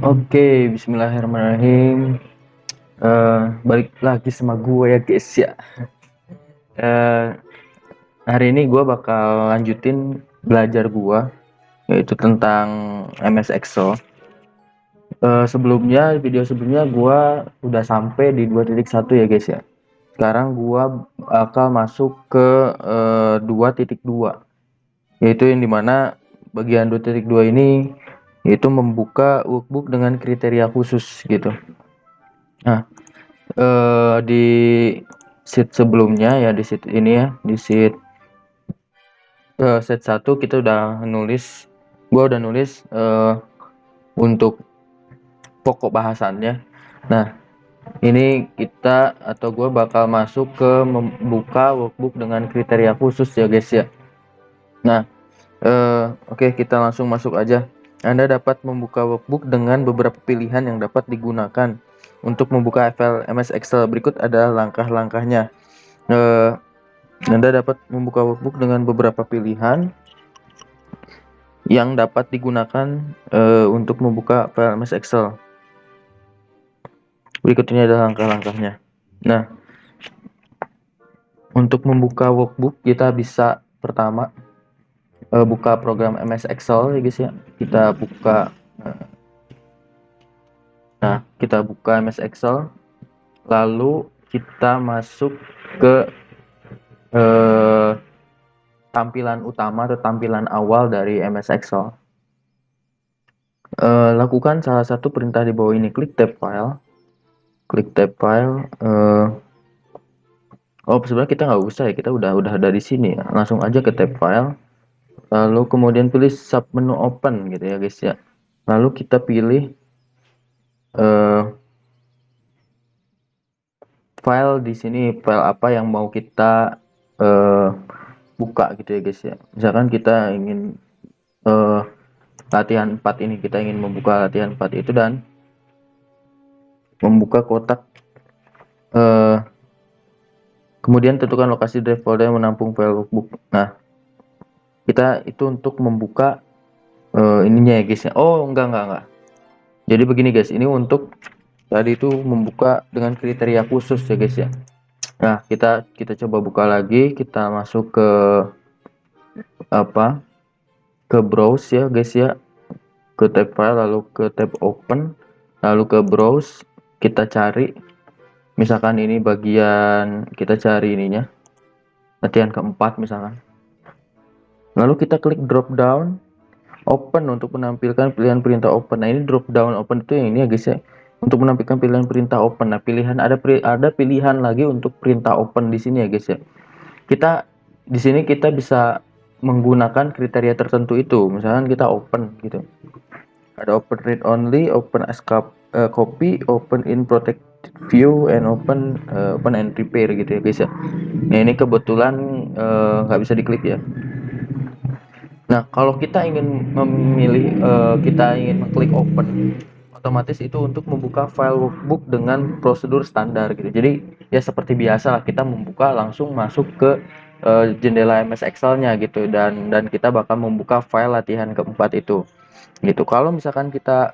Oke, bismillahirrahmanirrahim. Balik lagi sama gue ya guys ya. Eh, Hari ini gue bakal lanjutin belajar gue, yaitu tentang MS Excel. Video sebelumnya gue udah sampai di 2.1 ya guys ya. Sekarang gue bakal masuk ke 2.2, yaitu yang dimana bagian 2.2 ini yaitu membuka workbook dengan kriteria khusus gitu. Nah, di sheet sebelumnya ya, di sheet ini ya, di sheet set 1 kita udah nulis, gua udah nulis untuk pokok bahasannya. Nah, ini kita atau gua bakal masuk ke membuka workbook dengan kriteria khusus ya guys ya. Nah, oke, kita langsung masuk aja. Anda dapat membuka workbook dengan beberapa pilihan yang dapat digunakan untuk membuka file MS Excel. Berikut adalah langkah-langkahnya. Eh, Anda dapat membuka workbook dengan beberapa pilihan yang dapat digunakan untuk membuka file MS Excel. Berikut ini adalah langkah-langkahnya. Nah, untuk membuka workbook kita bisa pertama buka program MS Excel ya guys ya. Kita buka MS Excel, lalu kita masuk ke tampilan utama atau tampilan awal dari MS Excel. Lakukan salah satu perintah di bawah ini. Klik tab file. Sebenarnya kita nggak usah ya, kita udah ada di sini ya. Langsung aja ke tab file, lalu kemudian pilih sub menu open gitu ya guys ya. Lalu kita pilih file di sini, file apa yang mau kita buka gitu ya guys ya. Misalkan kita ingin latihan 4 ini, kita ingin membuka latihan 4 itu dan membuka kotak, kemudian tentukan lokasi drive folder yang menampung file workbook. Nah, kita itu untuk membuka ininya ya guys ya. Oh, enggak. Jadi begini guys, ini untuk tadi itu membuka dengan kriteria khusus ya guys ya. Nah, kita coba buka lagi, kita masuk ke browse ya guys ya, ke tab file, lalu ke tab open, lalu ke browse, kita cari misalkan ini bagian, kita cari ininya latihan keempat misalkan, lalu kita klik drop down open untuk menampilkan pilihan perintah open. Nah, ini drop down open itu yang ini ya guys ya, untuk menampilkan pilihan perintah open. Nah, ada pilihan lagi untuk perintah open di sini ya guys ya. Di sini kita bisa menggunakan kriteria tertentu itu. Misalkan kita open gitu, ada open read only, open as copy, open in protected view, and open and prepare gitu ya guys ya. Nah, ini kebetulan nggak bisa diklik ya. Nah, kalau kita ingin kita ingin mengklik open, otomatis itu untuk membuka file workbook dengan prosedur standar gitu. Jadi ya seperti biasa lah, kita membuka langsung masuk ke jendela MS Excel-nya gitu, dan kita bakal membuka file latihan keempat itu gitu. Kalau misalkan kita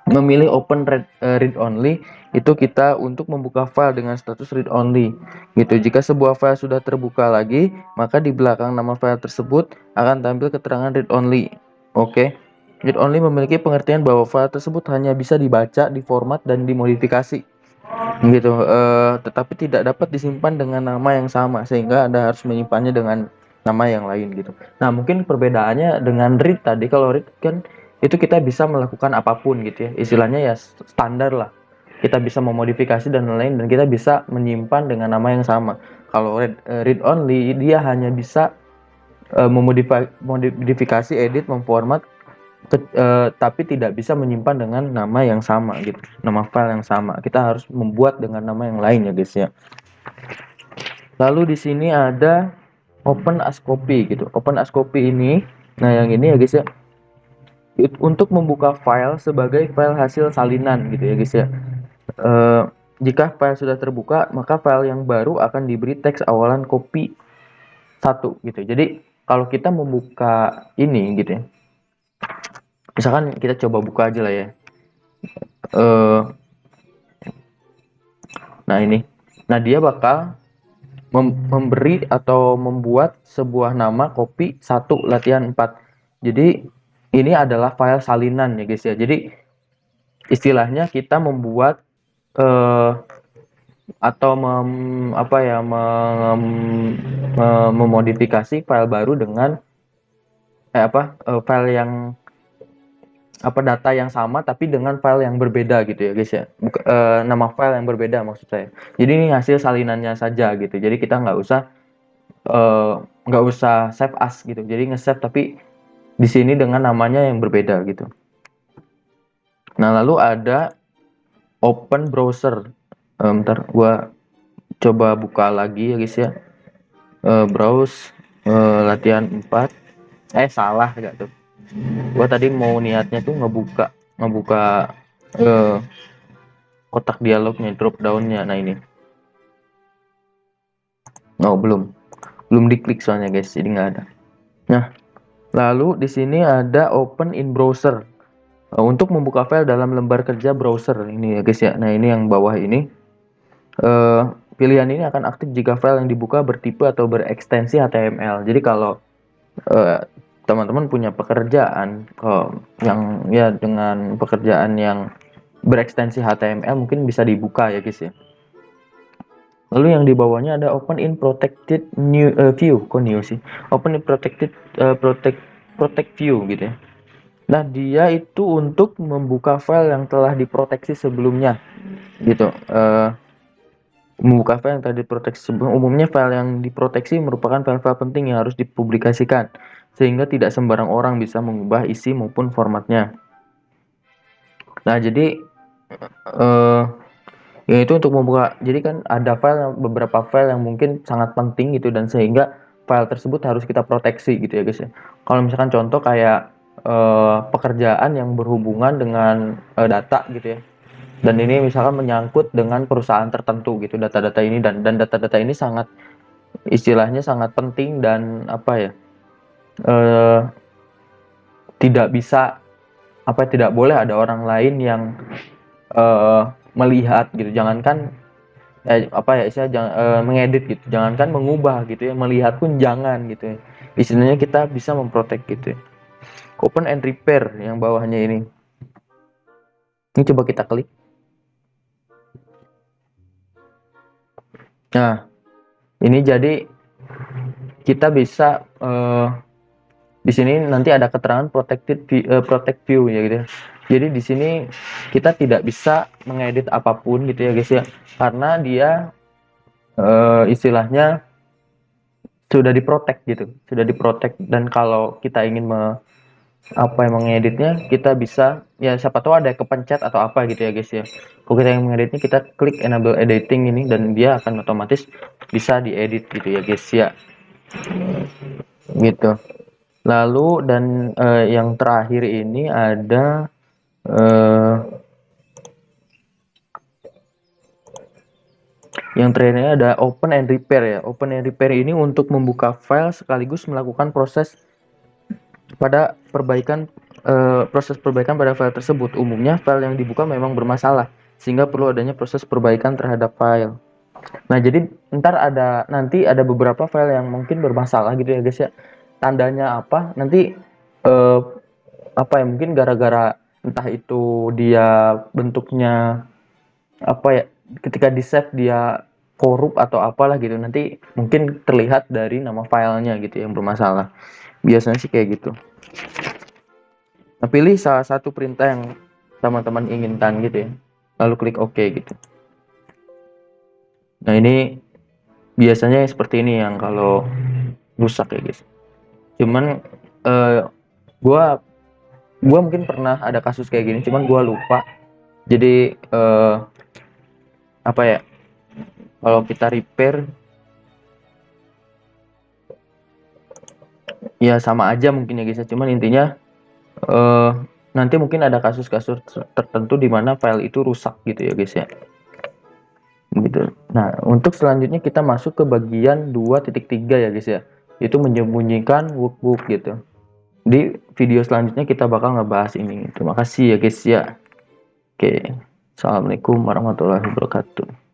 memilih open read only, itu kita untuk membuka file dengan status read only gitu. Jika sebuah file sudah terbuka lagi, maka di belakang nama file tersebut akan tampil keterangan read only. Oke. Read only memiliki pengertian bahwa file tersebut hanya bisa dibaca, diformat, dan dimodifikasi gitu, tetapi tidak dapat disimpan dengan nama yang sama, sehingga Anda harus menyimpannya dengan nama yang lain gitu. Nah, mungkin perbedaannya dengan read tadi, kalau read kan itu kita bisa melakukan apapun gitu ya, istilahnya ya standar lah, kita bisa memodifikasi dan lain-lain, dan kita bisa menyimpan dengan nama yang sama. Kalau read only, dia hanya bisa memodifikasi, edit, memformat, tapi tidak bisa menyimpan dengan nama yang sama gitu, nama file yang sama. Kita harus membuat dengan nama yang lain ya guys ya. Lalu di sini ada open as copy gitu. Open as copy ini, nah yang ini ya guys ya, untuk membuka file sebagai file hasil salinan gitu ya guys ya. Jika file sudah terbuka, maka file yang baru akan diberi teks awalan copy 1 gitu. Jadi kalau kita membuka ini gitu ya, Misalkan kita coba buka aja lah ya. Eh, nah ini, nah dia bakal memberi atau membuat sebuah nama kopi 1 latihan 4. Jadi ini adalah file salinan ya guys ya. Jadi istilahnya kita membuat eh, atau apa ya memodifikasi file baru dengan file yang data yang sama tapi dengan file yang berbeda gitu ya guys ya. Nama file yang berbeda maksud saya. Jadi ini hasil salinannya saja gitu. Jadi kita eh, nggak usah save as gitu. Jadi nge-save tapi di sini dengan namanya yang berbeda gitu. Nah lalu ada open browser. Bentar, gua coba buka lagi ya guys ya. Browse latihan 4. Salah enggak tuh. Gua tadi mau niatnya tuh ngebuka eh, kotak dialognya, drop downnya. Nah ini. Oh, belum diklik soalnya guys, jadi nggak ada. Nah, lalu di sini ada open in browser. Untuk membuka file dalam lembar kerja browser ini ya guys ya. Nah ini yang bawah ini. Eh, Pilihan ini akan aktif jika file yang dibuka bertipe atau berekstensi HTML. Jadi kalau eh, teman-teman punya pekerjaan yang ya dengan pekerjaan yang berekstensi HTML mungkin bisa dibuka ya guys ya. Lalu yang di bawahnya ada open in protected new view, kok new sih? Open in protected protect view gitu ya. Nah, dia itu untuk membuka file yang telah diproteksi sebelumnya gitu. Membuka file yang telah diproteksi sebelum. Umumnya file yang diproteksi merupakan file-file penting yang harus dipublikasikan sehingga tidak sembarang orang bisa mengubah isi maupun formatnya. Nah, jadi eh ya itu untuk membuka. Jadi kan ada beberapa file yang mungkin sangat penting gitu dan sehingga file tersebut harus kita proteksi gitu ya guys ya. Kalau misalkan contoh kayak pekerjaan yang berhubungan dengan data gitu ya. Dan ini misalkan menyangkut dengan perusahaan tertentu gitu data-data ini dan data-data ini sangat istilahnya sangat penting dan apa ya eh, tidak bisa tidak boleh ada orang lain yang eh, melihat gitu. Jangankan mengedit gitu, jangankan mengubah gitu ya, melihat pun jangan gitu ya. Istilahnya kita bisa memprotek gitu ya. Open and repair yang bawahnya ini coba kita klik. Nah ini jadi kita bisa di sini nanti ada keterangan protect view ya gitu ya. Jadi di sini kita tidak bisa mengedit apapun gitu ya guys ya, karena dia istilahnya sudah diprotek gitu, sudah diprotek. Dan kalau kita ingin mengeditnya, kita bisa ya siapa tahu ada kepencet atau apa gitu ya guys ya. Kalau kita yang mengeditnya, kita klik enable editing ini dan dia akan otomatis bisa diedit gitu ya guys ya, gitu. Lalu dan yang terakhir ini ada yang terakhirnya ada open and repair ya. Open and repair ini untuk membuka file sekaligus melakukan proses perbaikan pada file tersebut. Umumnya file yang dibuka memang bermasalah sehingga perlu adanya proses perbaikan terhadap file. Nah, jadi nanti ada beberapa file yang mungkin bermasalah gitu ya guys ya. Tandanya apa? Nanti eh, mungkin gara-gara entah itu dia bentuknya ketika di save dia korup atau apalah gitu, nanti mungkin terlihat dari nama filenya gitu yang bermasalah. Biasanya sih kayak gitu. Nah, pilih salah satu perintah yang teman-teman inginkan gitu ya, lalu klik OK gitu. Nah ini biasanya seperti ini yang kalau rusak ya guys. Cuman gua mungkin pernah ada kasus kayak gini, cuman gua lupa. Jadi kalau kita repair ya sama aja mungkin ya guys ya. Cuman intinya nanti mungkin ada kasus-kasus tertentu di mana file itu rusak gitu ya guys ya. Gitu. Nah, untuk selanjutnya kita masuk ke bagian 2.3 ya guys ya. Itu menyembunyikan workbook gitu. Di video selanjutnya kita bakal ngebahas ini. Terima kasih ya guys ya. Oke, assalamualaikum warahmatullahi wabarakatuh.